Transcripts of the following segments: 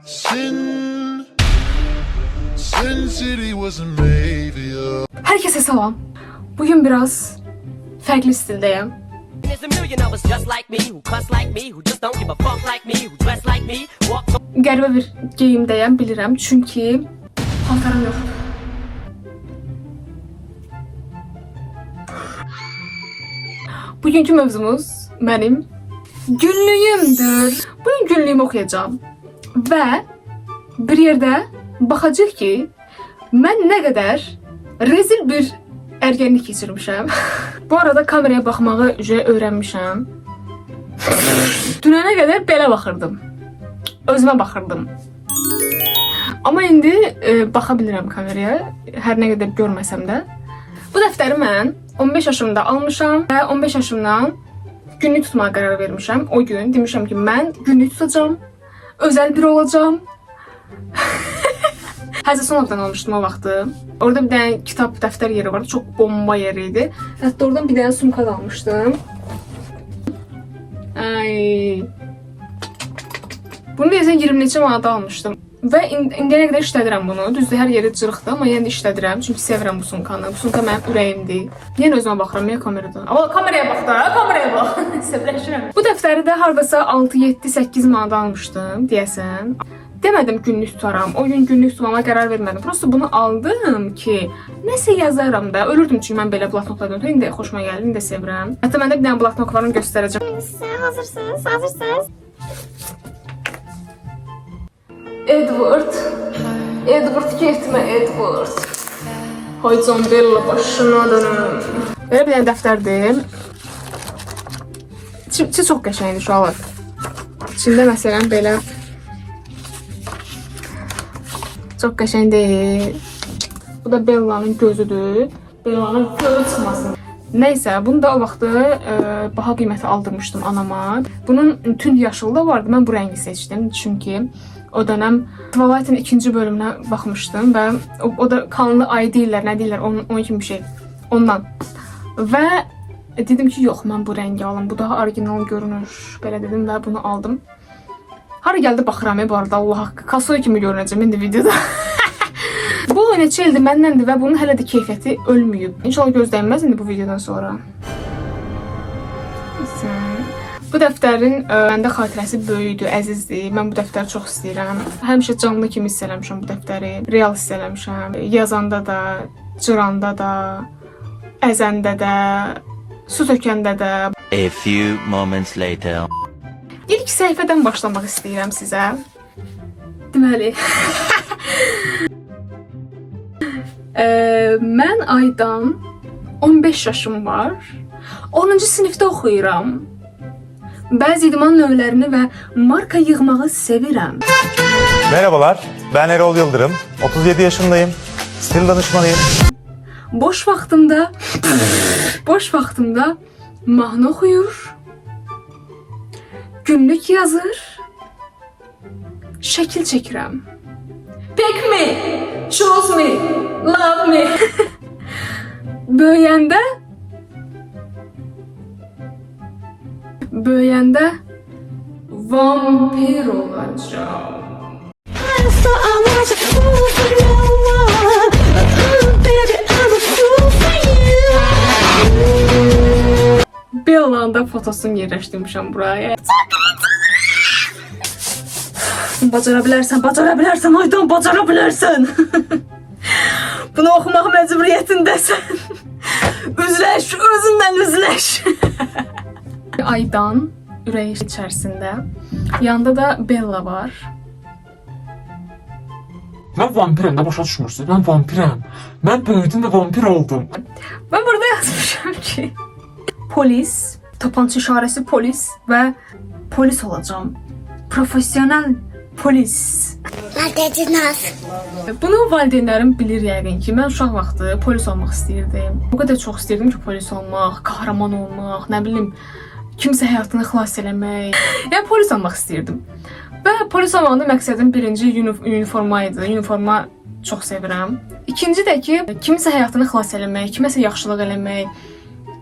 Sin City wasn't made for you. Herkese selam. Bugün biraz farklı stildeyim. Qəribə bir geyimdəyəm, bilirəm, çünki paltarım yoxdur. Bugünkü mövzumuz mənim günlüyümdür. Bugün günlüyümü oxuyacağım və bir yerdə baxacaq ki, mən nə qədər rezil bir ergenlik keçirmişəm. Bu arada kameraya baxmağı öyrənmişəm. Dünənə qədər belə baxırdım. Özümə baxırdım. Amma indi baxa bilirəm kameraya, hər nə qədər görməsəm də. Bu dəftəri mən 15 yaşımda almışam və 15 yaşımdan günlük tutmağa qərar vermişəm. O gün demişəm ki, mən günlük tutacağım, özəl biri olacağım. Həzə Sonovdan almışdım o vaxtı. Orada bir dənə kitab, dəftər yeri vardı. Çox bomba yeri idi. Hətta oradan bir dənə sumka da almışdım. Ay. Bunu deyəsən 20 neçə manata almışdım. Və indiyə qədər işlədirəm bunu. Düzdür, hər yeri cırıqdır, amma yenə də işlədirəm. Çünki sevirəm bu sumkanı. Bu sumka mənim ürəyimdir. Yenə özümə baxıram, ya kameradan. Amma kameraya bax da, kameraya bax. Səbirləşirəm. Bu dəftəri də hardasa 6, 7, 8 manata almışdım, deyəsən. Demədim günlük tutaram. O gün günlük tutmama qərar vermədim. Prosta bunu aldım ki, nəsə yazaram da. Ölürdüm çünki mən belə bloknotla döndüm. İndi xoşuma gəldi, indi də sevirəm. Hətta mən də bir dənə bloknotlarını göstərəcəm. Hazırsınız. Edward getmə, Edward. Hay John Bella başına dönüm. Belə bir dənə dəftərdir. İçi çox qəşəngdir uşaqlar. İçində məsələn belə çox qəşəng deyil. Bu da Bella'nın gözüdür. Bella'nın gözü çıxmasın. Neysə, bunu da o vaxtı baha qiyməti aldırmışdım anama. Bunun tünd yaşılı da vardı. Mən bu rəngi seçdim. Çünki o dönəm Twilight'ın 2-ci bölümünə baxmışdım və o da kanlı ay deyirlər, nə deyirlər, onun kimi bir şey. Ondan. Və dedim ki, yox, mən bu rəngi alım. Bu daha orijinal görünür. Belə dedim və bunu aldım. Hara gəldi baxıram bu arada, Allah haqqı. Kasoy kimi görünəcəm indi videoda. Bu neçə ildir məndəndir və bunun hələ də keyfiyyəti ölməyib. İnşallah gözlənməz indi bu videodan sonra. Bu dəftərin məndə xatirəsi böyükdür, əzizdir. Mən bu dəftəri çox istəyirəm. Həmişə canlı kimi hiss eləmişəm bu dəftəri. Real hiss eləmişəm. Yazanda da, cıranda da, əzəndə də, su tökəndə də. A few moments later. İlk səhifədən başlamaq istəyirəm sizə. Deməli. Mən aydan 15 yaşım var. 10-cu sinifdə oxuyuram. Bəzi idman növlərini və marka yığmağı sevirəm. Merhabalar, ben Erol Yıldırım. 37 yaşındayım. Stil danışmanıyım. Boş vaxtımda mahnı oxuyur, günlük yazır, şəkil çəkirəm. Pick me, choose me, love me. Böyüyəndə vampir olacağım. Bella'nın da fotosunu yerləşdirmişəm buraya. Bacara bilərsən, Aydan, bacara bilərsən. Bunu oxumaq məcburiyyətindəsən. Üzləş, özündən üzləş. Aydan ürəyi içərisində. Yanında da Bella var. Mən vampirəm, nə başa düşmürsün? Mən vampirəm. Mən böyüdüm və vampir oldum. Ben burada yazmışım ki polis, tapança işarəsi polis və polis olacağım. Profesyonel polis. Bunu valideynlərim bilir yəqin ki, mən uşaq vaxtı polis olmaq istəyirdim. O qədər çox istəyirdim ki, polis olmaq, kahraman olmaq, nə bilim, kimsə həyatını xilas eləmək. Yəni polis olmaq istəyirdim. Və polis olmağında məqsədim birinci uniforma idi. Uniforma çox sevirəm. İkinci də ki, kimsə həyatını xilas eləmək, kiməsə yaxşılıq eləmək,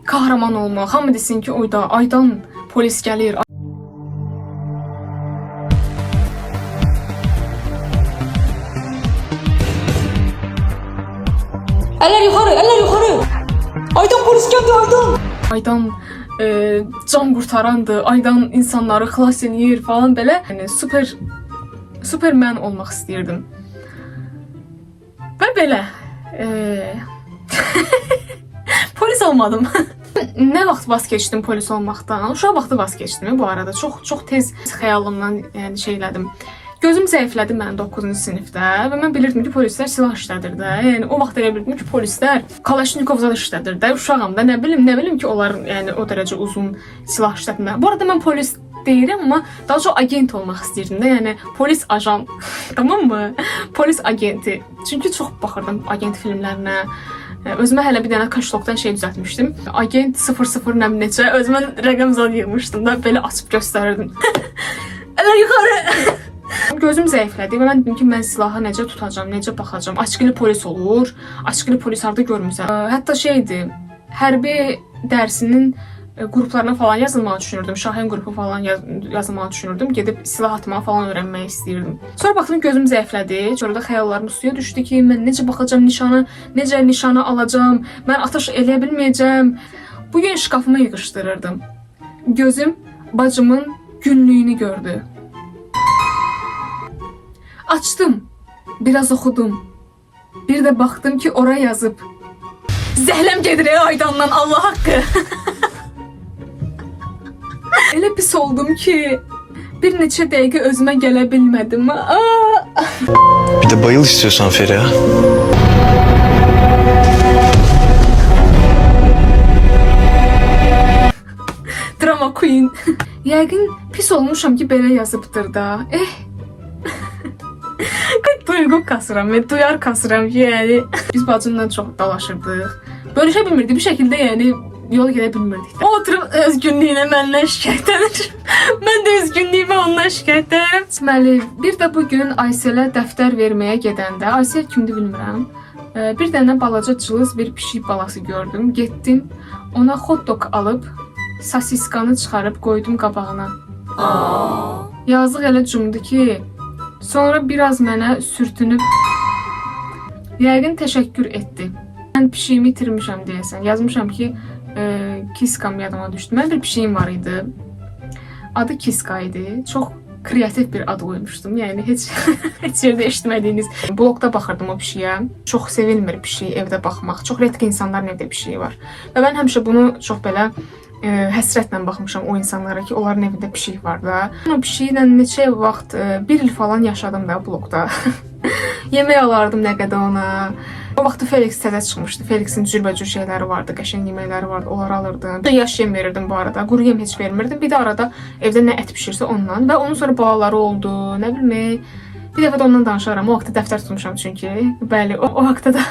kahraman olmaq. Hamı desin ki, oyda Aydan polis gəlir. Eller yukarı, eller yukarı. Aydan polis geldi Aydan. Aydan can qurtarandır, Aydan insanları xilas eləyir falan belə. Yəni Superman olmaq istəyirdim. Və belə polis olmadım. Nə vaxt vaz keçdim polis olmaqdan? Uşaq vaxtı vaz keçdim bu arada. Çox tez xəyalımdan yəni şeylədim. Gözüm zəiflədi mənim 9-cu sinifdə və mən bilirdim ki, polislər silah işlədir də. Yəni o vaxt elə bilirdim ki, polislər Kalaşnikov zad işlədir də. Uşağam da nə bilim ki, onlar yəni o dərəcə uzun silah işlətmə. Bu arada mən polis deyirəm, amma daha çox agent olmaq istəyirdim də. Yəni polis ajan. Tamam mı? Polis agenti. Çünki çox baxırdım agent filmlərinə. Özümə hələ bir dənə kaşlokdan şey düzəltmişdim. Agent 00 nə necə özümə rəqəm zad yığmışdım da belə açıb göstərirdim. Elə yuxarı. Gözüm zəiflədi və mən dedim ki, mən silahı necə tutacağam, necə baxacağam. Açıqlı polis olur. Açıqlı polis harda görmüsən? Hətta şeydi, hərbi dərsinin qruplarına falan yazılmağı düşünürdüm. Şahin qrupu falan yazılmağı düşünürdüm. Gedib silah atmağı falan öyrənmək istəyirdim. Sonra baxdım gözüm zəiflədi. Sonra da xəyallarım suya düşdü ki, mən necə baxacağam nişana, necə nişana alacağam, mən atış eləyə bilməyəcəm. Bu gün şkafıma yığışdırırdım. Gözüm bacımın günlüyünü gördü. Açdım, biraz oxudum. Bir də baxdım ki, ora yazıb. Zəhləm gedir Aydandan, Allah haqqı. Elə pis oldum ki, bir neçə dəqiqə özümə gələ bilmədim. Bir de bayıl istiyorsan Feriha. Drama queen. Yəqin pis olmuşam ki, belə yazıbdır da. Duyğu kasıram və duyar kasıram ki, yəni biz bacımla çox dalaşırdıq. Bölüşə bilmirdik, bir şəkildə yəni yol gedə bilmirdik. O oturub öz günlüyünə məndən şikayətlənir. Mən də öz günlüyümə ondan şikayətlənirəm. Deməli, bir də bugün Ayselə dəftər verməyə gedəndə, Aysel kimdir bilmirəm. Bir dənə balaca cılız bir pişik balası gördüm. Getdim, ona hot dog alıb sasiskanı çıxarıb qoydum qabağına. Yazıq elə cumdu ki, sonra biraz mənə sürtünüb yəqin təşəkkür etdi. Mən pişiyimi itirmişəm deyəsən. Yazmışam ki, Kiskam yadıma düşdü. Mən bir pişiyim var idi. Adı Kiska idi. Çox kreativ bir ad qoymuşdum. Yəni heç yerdə eşitmədiyiniz. Blogda baxırdım o pişiyə. Çox sevilmir pişiyi evdə baxmaq. Çox redk insanların evdə pişiyi var. Və mən həmişə bunu çox belə həsrətlə baxmışam o insanlara ki, onların evində pişik var da. O pişiklə neçə vaxt, bir il falan yaşadım da blogda. Yemək alardım nə qədər ona. O vaxtı Felix təzə çıxmışdı. Felixin cürbəcür şeyləri vardı, qəşəng yeməkləri vardı, onları alırdım. Yaş yem verirdim bu arada, quru yem heç vermirdim. Bir də arada evdə nə ət pişirsə ondan və onun sonra balaları oldu, nə bilmə. Bir dəfə də ondan danışaram. O vaxtda dəftər tutmuşam çünki. Bəli, o vaxtda da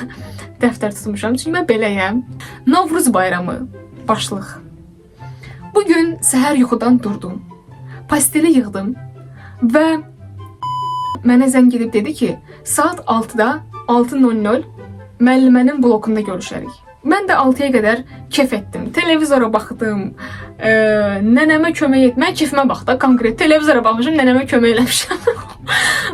dəftər tutmuşam çünki mən beləyəm. Novruz bayramı, başlıq. Bugün səhər yuxudan durdum. Pasteli yığdım və mənə zəng edib dedi ki, saat 6-da 6:00 müəllimənin blokunda görüşərik. Mən də 6-ya qədər kef etdim. Televizora baxdım. Nənəmə kömək etdim. Mən kefimə baxdım. Konkret televizora baxmışam, nənəmə kömək eləmişəm.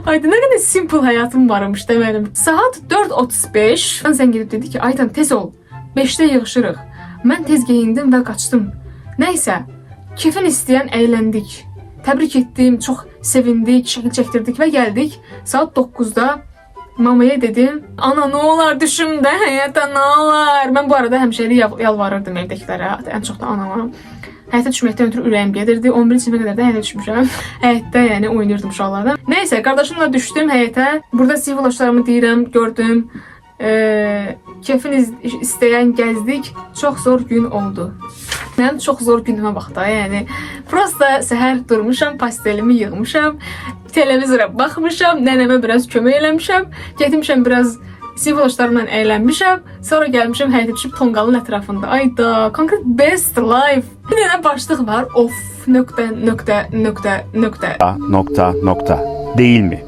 Ayda nə qədər simple həyatım varmış deməlim. Saat 4:35 mən zəng edib dedi ki, Aydan tez ol. 5-də yığışırıq. Mən tez geyindim və qaçdım. Nəysə, kefin istəyən əyləndik. Təbrik etdim, çox sevindik, şəkil çəkdirdik və gəldik. Saat 9-da mamaya dedim, ana nə olar düşümdə, həyata nə olar? Mən bu arada həmişəli yalvarırdım evdəkilərə, ən çox da anama. Həyata düşməkdən ötürü ürəyim gedirdi. 11-ci sinifə qədər də həyata düşmüşəm. Həyətdə yəni oynayırdım uşaqlarla. Nəysə, qardaşımla düşdüm həyətə. Burada sivlaşlarımı deyirəm, gördüm. Kefin istəyən gəzdik. Çox zor gün oldu. Mənim çox zor günümə bax da, yəni prosta səhər durmuşam, pastelimi yığmışam, televizora baxmışam, nənəmə biraz kömək eləmişəm, getmişəm biraz sivlaşlarımla əylənmişəm, sonra gəlmişəm həyətə düşüb tonqalın ətrafında. Ayda, konkret best life. Bir dənə başlıq var, of, nöqtə. Nokta. Değil mi?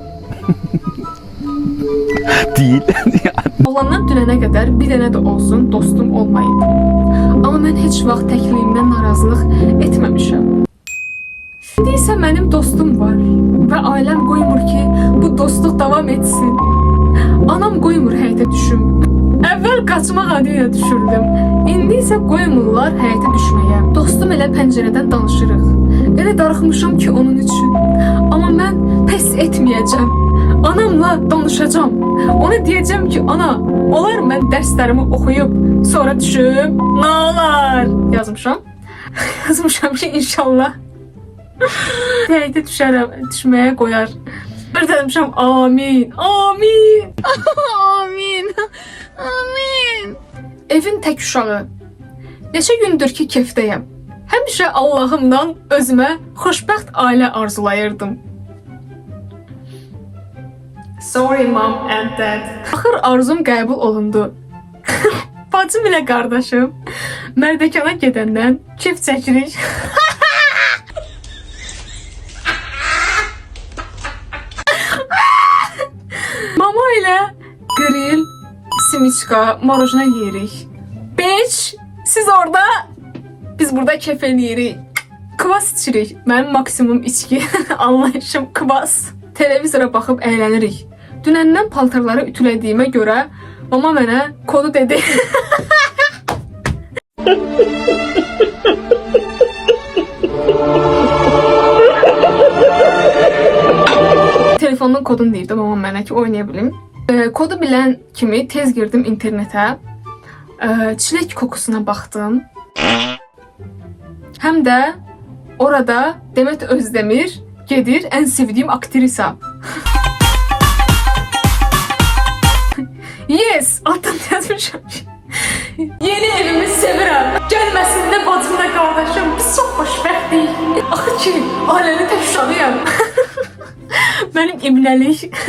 Değil. Oğlandan dünənə qədər bir dənə də olsun dostum olmayıb. Amma mən heç vaxt təkliyimdən narazılıq etməmişəm. İndi isə mənim dostum var və ailəm qoymur ki, bu dostluq davam etsin. Anam qoymur həyətə düşüm. Əvvəl qaçmaq adı ilə düşürdüm. İndi isə qoymurlar həyətə düşməyə. Dostum elə pəncərədən danışırıq. Elə darıxmışam ki onun üçün. Amma mən pes etməyəcəm. Anamla danışacağam. Ona deyəcəm ki, ana, olar mən dərslərimi oxuyub sonra düşüm? Nə olar? Yazmışam. Yazmışam ki, inşallah həyətə düşməyə qoyar. Bir də demişəm, amin, amin, amin, amin. Evin tək uşağı. Neçə gündür ki, kefdəyəm. Həmişə Allahımdan özümə xoşbəxt ailə arzulayırdım. Sorry mom and dad. Axır arzum qəbul olundu. Bacım ilə qardaşım Mərdəkana gedəndən kef çəkirik. Mama ilə grill, simiçka, marojna yeyirik. Beş, siz orada, biz burada kef eləyirik. Kvas içirik. Mənim maksimum içki anlayışım kvas. Televizora baxıb əylənirik. Dünəndən paltarları ütülədiyimə görə mama mənə kodu dedi. Telefonun kodunu deyirdi mama mənə ki, oynaya bilim. Kodu bilən kimi tez girdim internetə. Çilek kokusuna baxdım. Həm də orada Demet Özdemir gedir, ən sevdiyim aktrisa. Yes, altdan yazmışam. Yeni evimi sevirəm. Gəlməsində bacımla qardaşım. Biz çox xoşbəxtdik. Axı ki, ailənin tək uşağıyam. Mənim ibnəlik.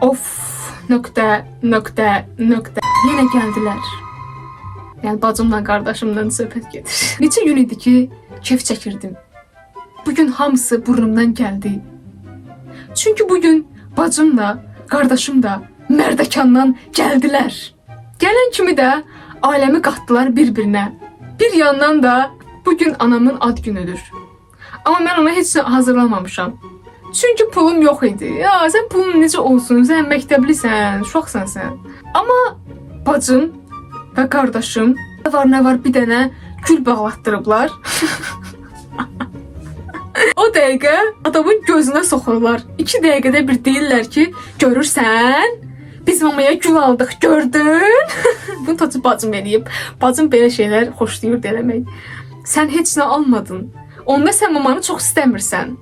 Of, nöqtə. Yenə gəldilər. Yəni bacımla qardaşımdan söhbət gedir. Neçə gün idi ki, kef çəkirdim. Bugün hamısı burnumdan gəldi. Çünki bugün bacım da, qardaşım da Mərdəkandan gəldilər. Gələn kimi də ailəmi qatdılar bir-birinə. Bir yandan da bugün anamın ad günüdür. Amma mən ona heç nə hazırlamamışam. Çünki pulum yox idi. Ya, sən pulun necə olsun? Sən məktəblisən, uşaqsan sən. Amma bacım və qardaşım nə var bir dənə gül bağlatdırıblar. O dəqiqə adamın gözünə soxurlar. 2 dəqiqədə bir deyirlər ki, görürsən, biz mamaya gül aldıq, gördün? Bunu tacı bacım eləyib. Bacım belə şeylər xoşlayır eləmək. Sən heç nə almadın. Onda sən mamanı çox istəmirsən.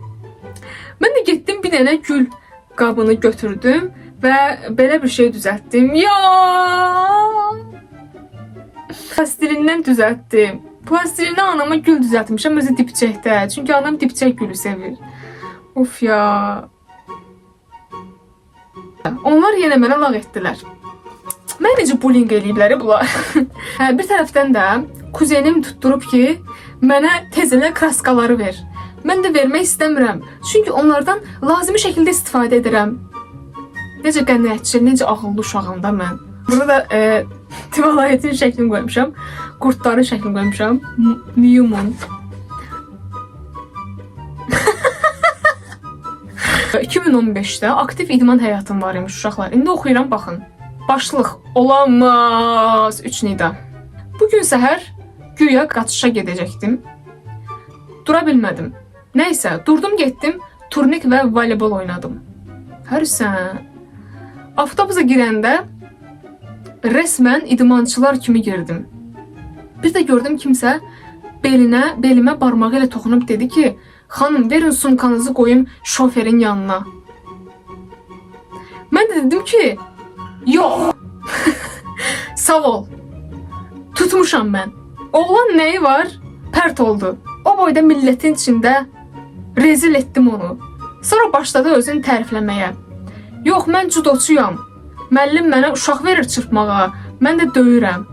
Mən də getdim bir dənə gül qabını götürdüm və belə bir şey düzəltdim. Ya! Plastilindən düzəltdim. Plastilinə anama gül düzəltmişəm özü dipçəkdə. Çünki anam dipçək gülü sevir. Of ya. Onlar yenə mənə lağ etdilər. Mən necə bullying eləyiblər bunlar. Bir tərəfdən də kuzenim tutturub ki, mənə tez elə kraskaları ver. Mən də vermək istəmirəm. Çünki onlardan lazımi şəkildə istifadə edirəm. Necə qənaətçil, necə ağıllı uşağım da mən. Burada Tivalayətin şəklini qoymuşam. Qurtların şəklini qoymuşam. Newman. 2015'də aktiv idman həyatım var imiş uşaqlar. İndi oxuyuram, baxın. Başlıq olamaz 3 nida. Bugün səhər güya qaçışa gedəcəkdim. Dura bilmədim. Nəysə, durdum getdim, turnik və voleybol oynadım. Hərsən. Avtobusa girəndə resmen idmançılar kimi girdim. Bir də gördüm kimsə belimə barmağı ilə toxunub dedi ki, xanım verin sumkanızı qoyum şoferin yanına. Mən də dedim ki, yox. Sağ ol. Tutmuşam mən. Oğlan nəyi var? Pərt oldu. O boyda milletin içində rezil etdim onu. Sonra başladı özünü tərifləməyə. Yox, mən judoçuyam. Müəllim mənə uşaq verir çırpmağa. Mən də döyürəm.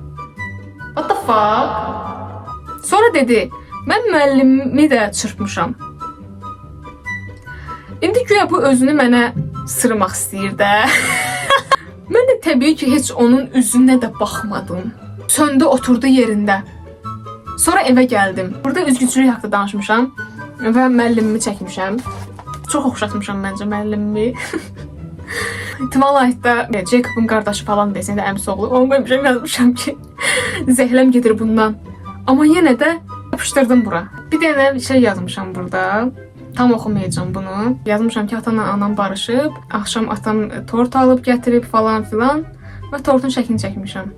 What the fuck? Sonra dedi, mən müəllimi də çırpmışam. İndi güya bu özünü mənə sırmaq istəyir də. Mən də təbii ki, heç onun üzünə də baxmadım. Söndü, oturdu yerində. Sonra evə gəldim. Burada üzgüçülük haqqında danışmışam və müəllimimi çəkmişəm. Çox oxşatmışam məncə müəllimimi. Twilight'da Jacob'un qardaşı falan desin də əmsi oğlu. Onu qoymuşam, yazmışam ki, zəhləm gedir bundan. Amma yenə də yapışdırdım bura. Bir dənə şey yazmışam burada. Tam oxumayacağım bunu. Yazmışam ki, atamla anam barışıb, axşam atam tort alıb gətirib falan filan və tortun şəklini çəkmişəm.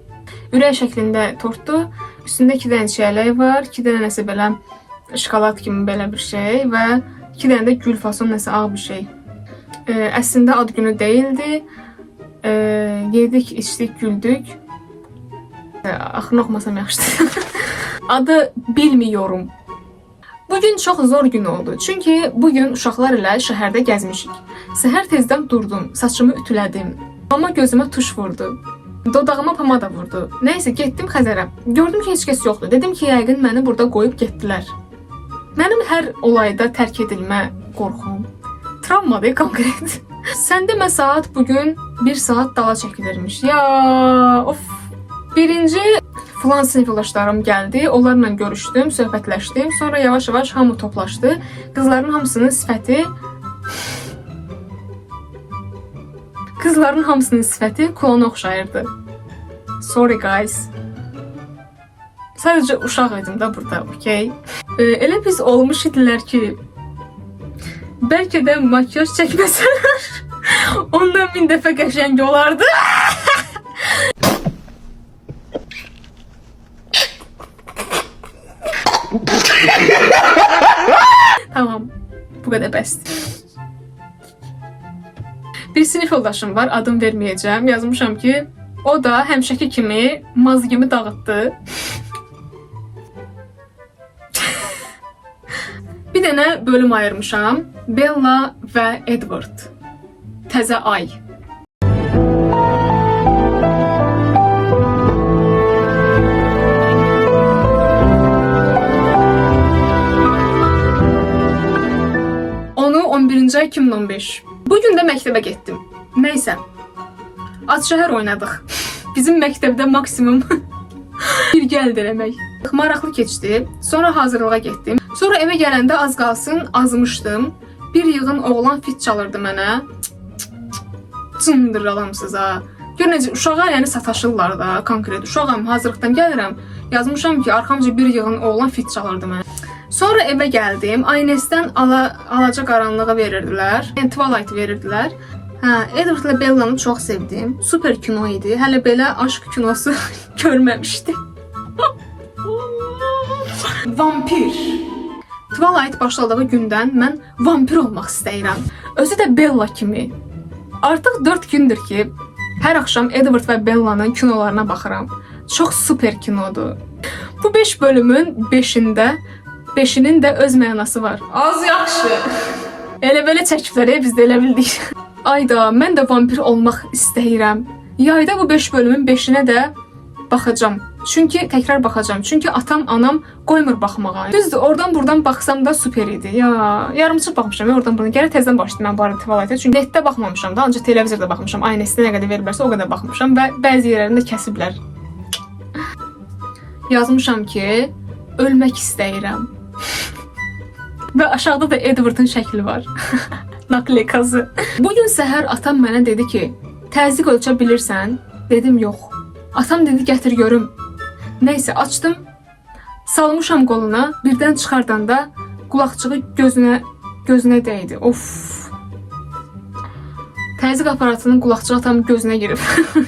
Ürək şəklində tortdur. Üstündə 2 dənə çiyələk var, 2 dənə nəsə belə şokolad kimi belə bir şey və 2 dənə də gül fason nəsə ağ bir şey. Əslində ad günü deyildi. Yedik, içdik, güldük. Axırını oxumasam yaxşıdır. Adı bilmiyorum. Bugün çox zor gün oldu. Çünki bugün uşaqlar ilə şəhərdə gəzmişik. Səhər tezdən durdum, saçımı ütülədim. Amma gözümə tuş vurdu. Dodağıma pomada vurdu. Nəysə, getdim Xəzərə. Gördüm ki, heç kəs yoxdur. Dedim ki, yəqin məni burada qoyub getdilər. Mənim hər olayda tərk edilmə qorxum. Travmadır konkret. Sən demə saat bugün 1 saat dala çəkilirmiş. Ya, of. Birinci filan sinif yoldaşlarım gəldi, onlarla görüşdüm, söhbətləşdim. Sonra yavaş-yavaş hamı toplaşdı. Qızların hamısının sifəti klona oxşayırdı. Sorry guys. Sadəcə uşaq idim da burada, okey? Elə biz olmuş idilər ki, bəlkə də makyaj çəkməsələr, ondan 1000 dəfə qəşəng olardı. Tamam, bu qədər bəsdir. Bir sinif yoldaşım var, adım verməyəcəm. Yazmışam ki, o da həmişəki kimi mazgimi dağıtdı. Bir dənə bölüm ayırmışam. Bella və Edward. Təzə ay. Onu 11-ci ay 2015. Bugün də məktəbə getdim. Nəysə. Ad-şəhər oynadıq. Bizim məktəbdə maksimum bilgi əldə eləmək. Maraqlı keçdi. Sonra hazırlığa getdim. Sonra evə gələndə az qalsın azmışdım. Bir yığın oğlan fit çalırdı mənə. Cındır alamsız ha. Gör necə uşağa yəni sataşırlar da konkret. Uşağam, hazırlıqdan gəlirəm. Yazmışam ki, arxamca bir yığın oğlan fit çalırdı mənə. Sonra evə gəldim. Aynesdən alaca qaranlığı verirdilər. Yəni Twilight verirdilər. Edward ilə Bellanı çox sevdim. Super kino idi. Hələ belə aşk kinosu görməmişdim. Vampir. Twilight başladığı gündən mən vampir olmaq istəyirəm. Özü də Bella kimi. Artıq 4 gündür ki, hər axşam Edward və Bellanın kinolarına baxıram. Çox super kinodur. Bu 5 bölümün 5'inin də öz mənası var. Az yaxşı. Elə-belə çəkiblər, biz də elə bildik. Ayda, mən də vampir olmaq istəyirəm. Yayda bu 5 bölümün 5'inə də baxacam. Çünki təkrar baxacam. Çünki atam, anam qoymur baxmağa. Düzdür, oradan buradan baxsam da super idi. Ya, yarımçıq baxmışam oradan buradan. Gərək təzədən başladım mən bu arada Twilight'a. Çünki netdə baxmamışam da, ancaq televizorda baxmışam. Aynesində nə qədər verirlərsə o qədər baxmışam və bəzi yerlərində kəsiblər. Yazmışam ki, ölmək istəyirəm. Və aşağıda da Edward'ın şəkli var. Naklekası. Bugün səhər atam mənə dedi ki, təzyiq ölçə bilirsən? Dedim, yox. Atam dedi, gətir görüm. Nəysə, açdım. Salmışam qoluna, birdən çıxardanda qulaqçığı gözünə dəydi. Of. Təzyiq aparatının qulaqçığı atamın gözünə girib.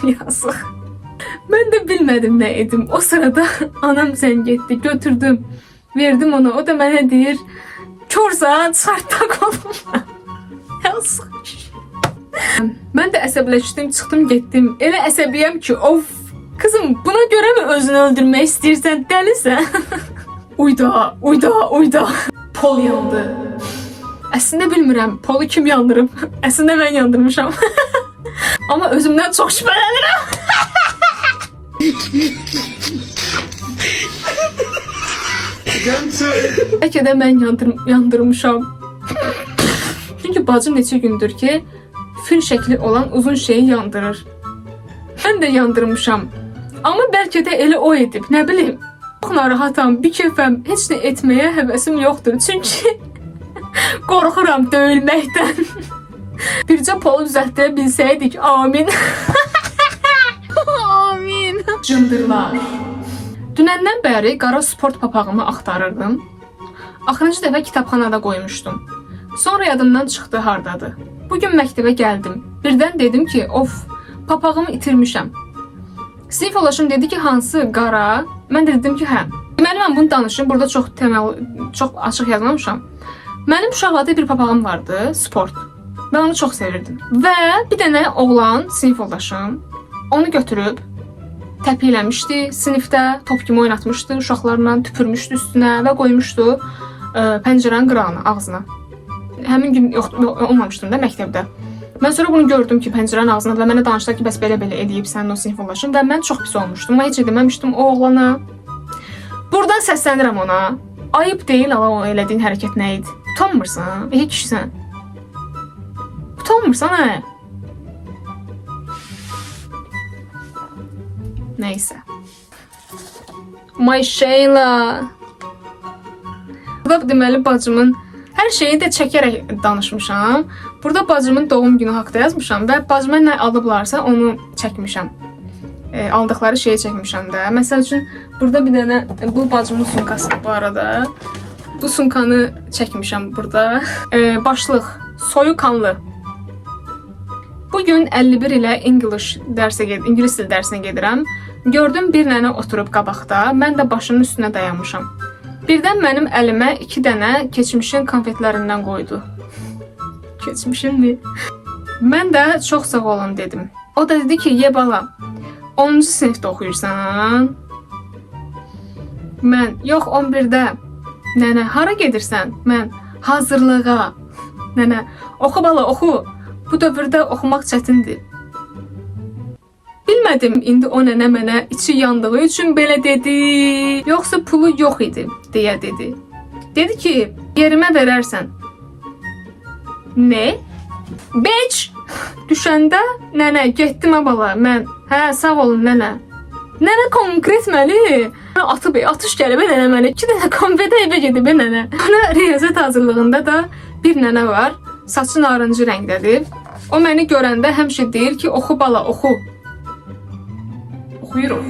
Yazıq. Mən də bilmədim nə edim. O sırada anam zəng etdi, götürdüm. Verdim ona, o da mənə deyir, körsən, çıxart qoluma. Yazıq. Mən də əsəbləşdim, çıxdım, getdim. Elə əsəbiyəm ki, of. Kızım, buna görə mi özünü öldürmək istəyirsən, dəlisən? Uyda. Pol yandı. Əslində bilmirəm, polu kim yandırıb. Əslində mən yandırmışam. Amma özümdən çox şübhələnirəm. Bəlkə də mən yandırmışam. Çünki bacım neçə gündür ki, fil şəkli olan uzun şeyi yandırır. Mən də yandırmışam. Amma bəlkə də elə o edib, nə bilim. Çox narahatam, bir kefəm, heç nə etməyə həvəsim yoxdur. Çünki qorxuram döyülməkdən. Bircə polu düzəltdirə bilsəydik, amin. Amin. Cındırlar. Dünəndən bəri qara sport papağımı axtarırdım. Axırıncı dəfə kitabxanada qoymuşdum. Sonra yadımdan çıxdı hardadır. Bugün məktəbə gəldim. Birdən dedim ki, of, papağımı itirmişəm. Sinif yoldaşım dedi ki, hansı qara? Mən də dedim ki, hə. Deməli, mən bunu danışım. Burada çox açıq yazmamışam. Mənim uşaqlarda bir papağım vardı, sport. Mən onu çox sevirdim. Və bir dənə oğlan, sinif yoldaşım, onu götürüb təpikləmişdi sinifdə, top kimi oynatmışdı, uşaqlarla tüpürmüşdü üstünə və qoymuşdu pəncərənin qırağına, ağzına. Həmin gün olmamışdım da məktəbdə. Mən sonra bunu gördüm ki, pəncərənin ağzına və mənə danışdılar ki, bəs belə-belə eləyib sənin o sinif yoldaşın və mən çox pis olmuşdum. Mən heç deməmişdim o oğlana. Buradan səslənirəm ona. Ayıb deyil ala o elədiyin hərəkət nə idi? Utanmırsan? Kişisən. Utanmırsan, hə? Neyse. My Şeyla. Burada deməli bacımın hər şeyi də çəkərək danışmışam. Burada bacımın doğum günü haqqında yazmışam və bacıma nə alıblarsa onu çəkmişəm. Aldıqları şeyi çəkmişəm də. Məsəl üçün burada bir dənə bu bacımın sumkası bu arada. Bu sumkanı çəkmişəm burada. Başlıq soyuqanlı. Bugün 51 ilə İngilis dil dərsinə gedirəm. Gördüm bir nənə oturub qabaqda, mən də başının üstünə dayanmışam. Birdən mənim əlimə 2 dənə keçmişin konfetlərindən qoydu. Keçmişimmi? Mən də çox sağ olun dedim. O da dedi ki, ye bala, 10-cu sinifdə oxuyursan? Mən, yox 11-də. Nənə, hara gedirsən? Mən, hazırlığa. Nənə, oxu bala, oxu. Bu dövrdə oxumaq çətindir. Bilmədim, indi o nənə mənə içi yandığı üçün belə dedi, yoxsa pulu yox idi, deyə dedi. Dedi ki, yerimə verərsən. Nə? Beç! Düşəndə, nənə, getdim bala, mən. Hə, sağ olun, nənə. Nənə konkretməli. Atış gəlib, nənə mənə 2 dənə konfetə evə gedib, nənə. Ana riyaziyyat hazırlığında da bir nənə var. Saçı narıncı rəngdədir. O məni görəndə həmişə deyir ki, oxu bala, oxu. Oxuyuruq.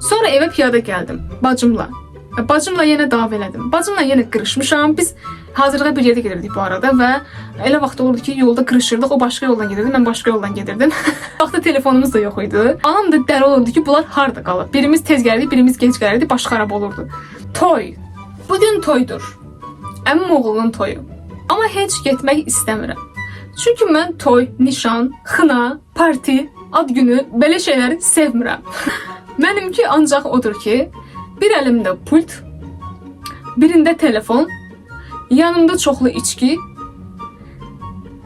Sonra evə piyada gəldim, bacımla. Bacımla yenə dava elədim. Bacımla yenə qırışmışam. Biz hazırlığa bir yerdə gedirdik bu arada və elə vaxt olurdu ki, yolda qırışırdıq. O başqa yoldan gedirdi, mən başqa yoldan gedirdim. Vaxtda telefonumuz da yox idi. Anam da dəli olurdu ki, bunlar harda qalıb. Birimiz tez gəlirdi, birimiz gec gəlirdi, baş xarab olurdu. Toy. Bugün toydur. Əmim oğlunun toyu. Amma heç getmək istəmirəm. Çünki mən toy, nişan, xına, parti, ad günü, belə şeyləri sevmirəm. Mənimki ancaq odur ki, bir əlimdə pult, birində telefon, yanımda çoxlu içki,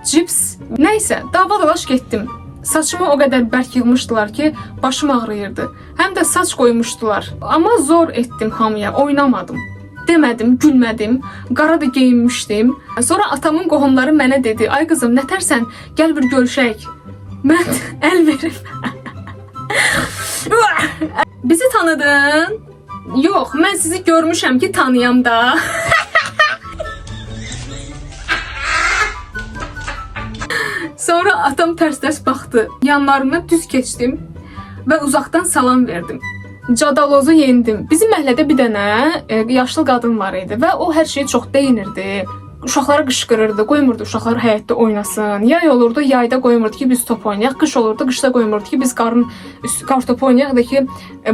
cips, nəysə, dava-dalaş getdim. Saçımı o qədər bərk yığmışdılar ki, başım ağrıyırdı. Həm də saç qoymuşdular. Amma zor etdim hamıya, oynamadım. Demədim, gülmədim, qara da geyinmişdim. Sonra atamın qohumları mənə dedi, ay qızım, nətərsən, gəl bir görüşək. Mən əl verib. Bizi tanıdın? Yox, mən sizi görmüşəm ki, tanıyam da. Sonra atam tərs-tərs baxdı. Yanlarına düz keçdim və uzaqdan salam verdim. Cadalozu yendim. Bizim məhəllədə bir dənə yaşlı qadın var idi və o hər şeyi çox deyinirdi. Uşaqlara qışqırırdı, qoymurdu uşaqlar həyətdə oynasın. Yay olurdu, yayda qoymurdu ki, biz top oynayaq. Qış olurdu, qışda qoymurdu ki, biz qar topu oynayaq da ki,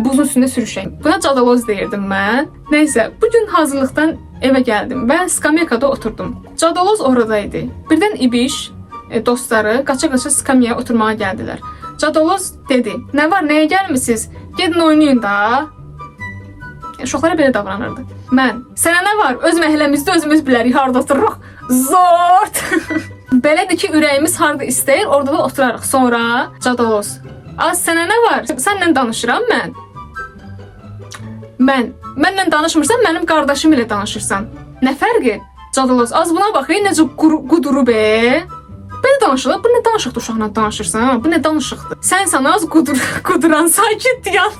buzun üstündə sürüşək. Buna cadaloz deyirdim mən. Nəysə, bugün hazırlıqdan evə gəldim və skamyakada oturdum. Cadaloz oradaydı. Birdən İbiş dostları qaça-qaça skamyaya oturmağa gəldilər. Cadaloz dedi, nə var, nəyə gəlmisiniz? Gedin oynayın da. Uşaqlara belə davranırdı. Mən, sənə nə var? Öz məhəlləmizdə özümüz bilərik, harda otururuq. Zort! Belədir ki, ürəyimiz harda istəyir, orada da oturarıq. Sonra Cadaloz, az sənə nə var? Sənlə danışıram mən. Mənlə danışmırsan, mənim qardaşım ilə danışırsan. Nə fərqi? Cadaloz, az buna bax, necə quduru be. Belə danışırlar, bu nə danışıqdır uşaqla danışırsan? Bu nə danışıqdır? Sən sana az quduran, sakit yan.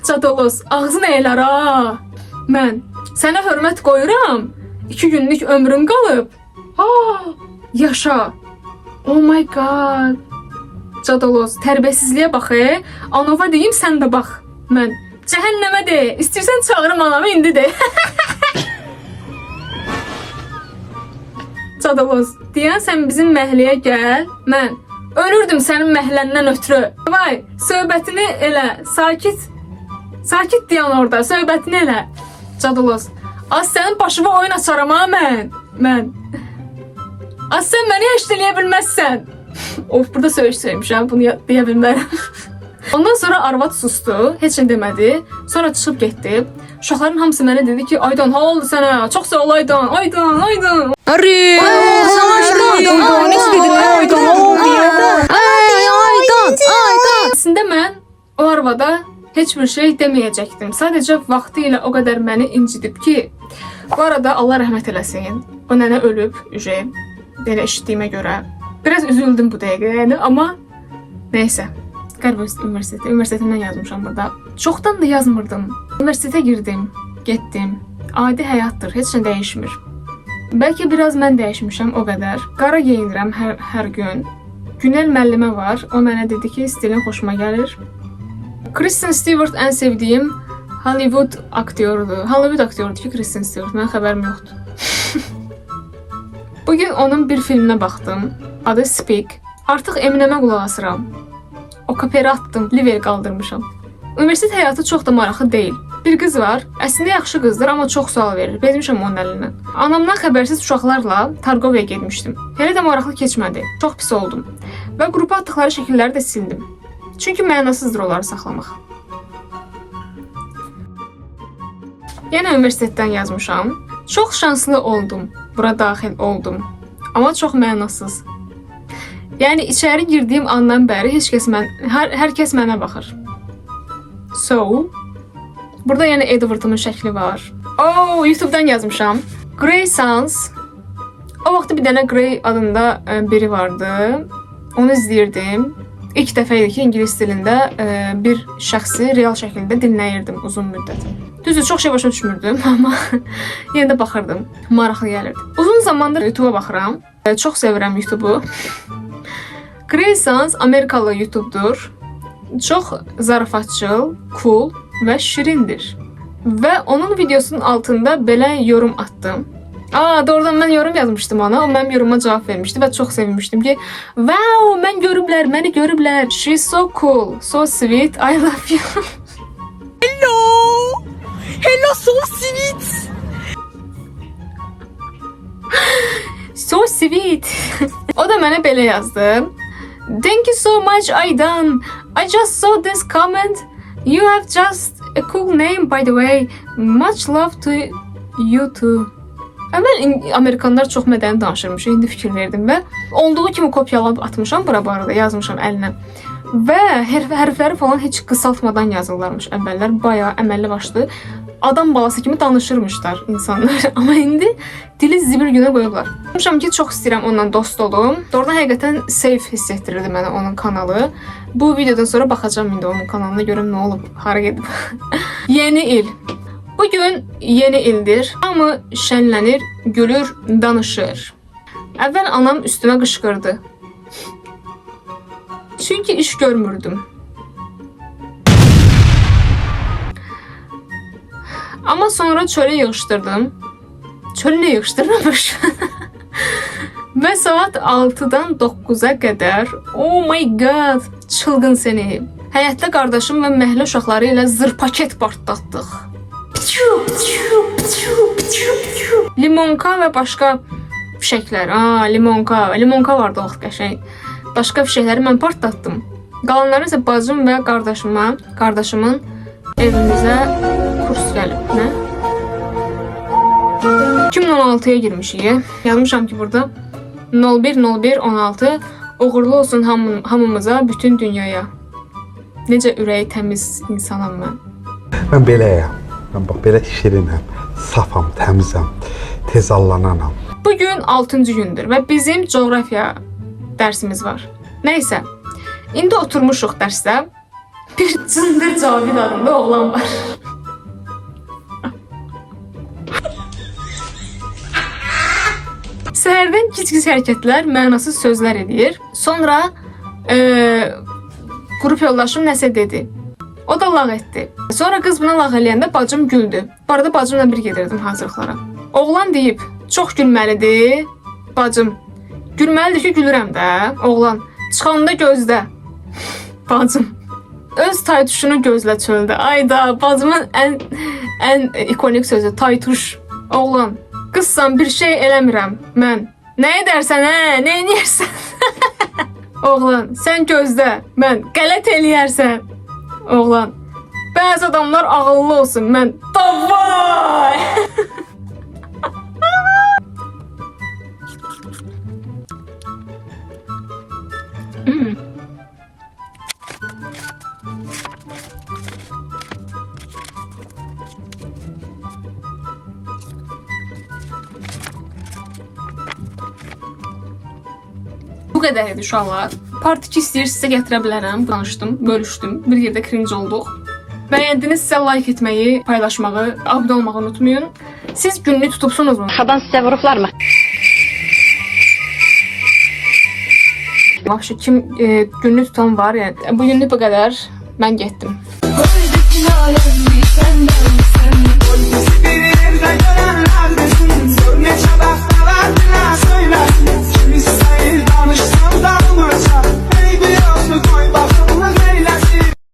Cadaloz, ağzın əylər ha. Mən sənə hörmət qoyuram. 2 günlük ömrün qalıb. Yaşa. Oh my god. Cadaloz, tərbiyəsizliyə bax. Anova deyim, sən də bax. Mən cəhənnəmə de. İstəyirsən çağırım anamı indi de. Cadaloz, deyən sən bizim məhəlləyə gəl. Mən ölürdüm sənin məhəlləndən ötürü. Vay, söhbətini elə. Sakit. Sakit deyən orada, söhbətini elə. Cadaloz, az sənin başıma oyun açaram ha mən. Az sən məni heç eləyə bilməzsən. Of, burada söymişəm, bunu deyə bilmərəm. Ondan sonra arvad sustu, heç nə demədi. Sonra çıxıb getdi. Uşaqların hamısı mənə dedi ki, Aydan, ha oldu sənə? Çox sağ ol Aydan, Aydan, Aydan. Arı. Əslində mən o arvada heç bir şey deməyəcəkdim. Sadəcə vaxtı ilə o qədər məni incidib ki, bu arada Allah rəhmət eləsin. O nənə ölüb, belə eşitdiyimə görə. Biraz üzüldüm bu dəqiqə, yəni, amma neysə. Qərb universitetimdən yazmışam burada. Çoxdan da yazmırdım. Universitetə girdim, getdim. Adi həyatdır, heç nə dəyişmir. Bəlkə biraz mən dəyişmişəm, o qədər. Qara geyinirəm hər gün. Günel müəllimə var, o mənə dedi ki, stilin xoşuma gəlir. Kristen Stewart ən sevdiyim Hollywood aktyorudur. Hollywood aktyorudur ki, Kristen Stewart, mənim xəbərim yoxdur. Bugün onun bir filminə baxdım. Adı Speak. Artıq Eminemə qulaq asıram. O kaperi atdım, liver qaldırmışam. Universitet həyatı çox da maraqlı deyil. Bir qız var, əslində yaxşı qızdır, amma çox sual verir. Bezmişəm onun əlindən. Anamdan xəbərsiz uşaqlarla Targovaya getmişdim. Elə də maraqlı keçmədi. Çox pis oldum. Və qrupa atdıqları şəkilləri də sildim. Çünki mənasızdır onları saxlamaq. Yenə universitetdən yazmışam. Çox şanslı oldum. Bura daxil oldum. Amma çox mənasız. Yəni içəri girdiyim andan bəri hər kəs mənə baxır. So, burada yəni Edward'ın şəkli var. YouTube'dan yazmışam. Grey Sans. O vaxtı bir dənə Grey adında biri vardı. Onu izləyirdim. İlk dəfə idi ki, ingilis dilində bir şəxsi real şəkildə dinləyirdim uzun müddət. Düzdür, çox şey başa düşmürdüm, amma yenə də baxırdım. Maraqlı gəlirdi. Uzun zamandır YouTube'a baxıram. Çox sevirəm YouTube'u. Grey Sans Amerikalı YouTube'dur. Çox zarafatçıl, cool və şirindir. Və onun videosunun altında belə yorum atdım. Doğrudan mən yorum yazmışdım ona. O mənim yoruma cavab vermişdi və çox sevinmişdim ki, wow, məni görüblər. She's so cool, so sweet, I love you. Hello so sweet. So sweet. O da mənə belə yazdı. Thank you so much, Aydan. I just saw this comment. You have just a cool name, by the way. Much love to you too. Əvvəl Amerikanlar çox mədəni danışırmış, indi fikir verdim və olduğu kimi kopyalanıb atmışam bura barada, yazmışam əlinə. Və hərfləri falan heç qısaltmadan yazırlarmış əvvəllər, bayağı əməlli başlı. Adam balası kimi danışırmışlar insanlar, amma indi dili zibil günə qoyublar. Demişəm ki, çox istəyirəm onunla dost olum. Doğrudan həqiqətən safe hiss etdirirdi mənə onun kanalı. Bu videodan sonra baxacağım indi onun kanalına, görüm nə olub, hara gedib. Yeni il. Bugün yeni ildir. Hamı şənlənir, gülür, danışır. Əvvəl anam üstümə qışqırdı. Çünki iş görmürdüm. Amma sonra çölə yığışdırdım. Çölü nə yığışdırmamış? Və saat 6-dan 9-a qədər, oh my god, çılgın səni. Həyətdə qardaşım və məhəllə uşaqları ilə zırpaket partlatdıq. Limonka və başqa fişəklər. Limonka vardı o vaxt qəşəng. Başqa fişəkləri mən partlatdım. Qalanları isə bacım və qardaşımın evimizə kurs gəlib. Nə? 2016-ya girmişik. Yazmışam ki, burada 01/01/16 uğurlu olsun hamımıza, bütün dünyaya. Necə ürəyi təmiz insanam mən. Mən beləyəm. Mən bax, belə şirinəm, safam, təmizəm, tez allananam. Bugün 6-cı gündür və bizim coğrafiya dərsimiz var. Nəysə, indi oturmuşuq dərsdə. Bir cındır Cavid adında oğlan var. Səhərdən gec Gic-gic hərəkətlər, mənasız sözlər edir. Sonra qrup yoldaşım nəsə dedi. O da lağ etdi. Sonra qız buna lağ eləyəndə bacım güldü. Bu arada bacımla bir gedirdim hazırlıqlara. Oğlan deyib, çox gülməlidir. Bacım, gülməlidir ki, gülürəm də. Oğlan, çıxanda gözlə. Bacım, öz taytuşunu gözlə çöldə. Ayda, bacımın ən ikonik sözü taytuş. Oğlan, qızsan bir şey eləmirəm mən. Nə edərsən hə? Nə edirsən? Oğlan, sən gözlə. Mən qələt eləyərsən. Oğlan, bəzi adamlar ağıllı olsun. Mən davay. Bu qədər idi uşaqlar. Part 2 istəyirsinizsə gətirə bilərəm. Danışdım, bölüşdüm. Bir yerdə cringe olduq. Bəyəndinizsə like etməyi, paylaşmağı, abunə olmağı unutmayın. Siz günlük tutubsunuzmu? Şaban sizə vurublarmı? Vəbşi kim günlük tutan var? Yəni, bu günlük bu qədər. Mən getdim.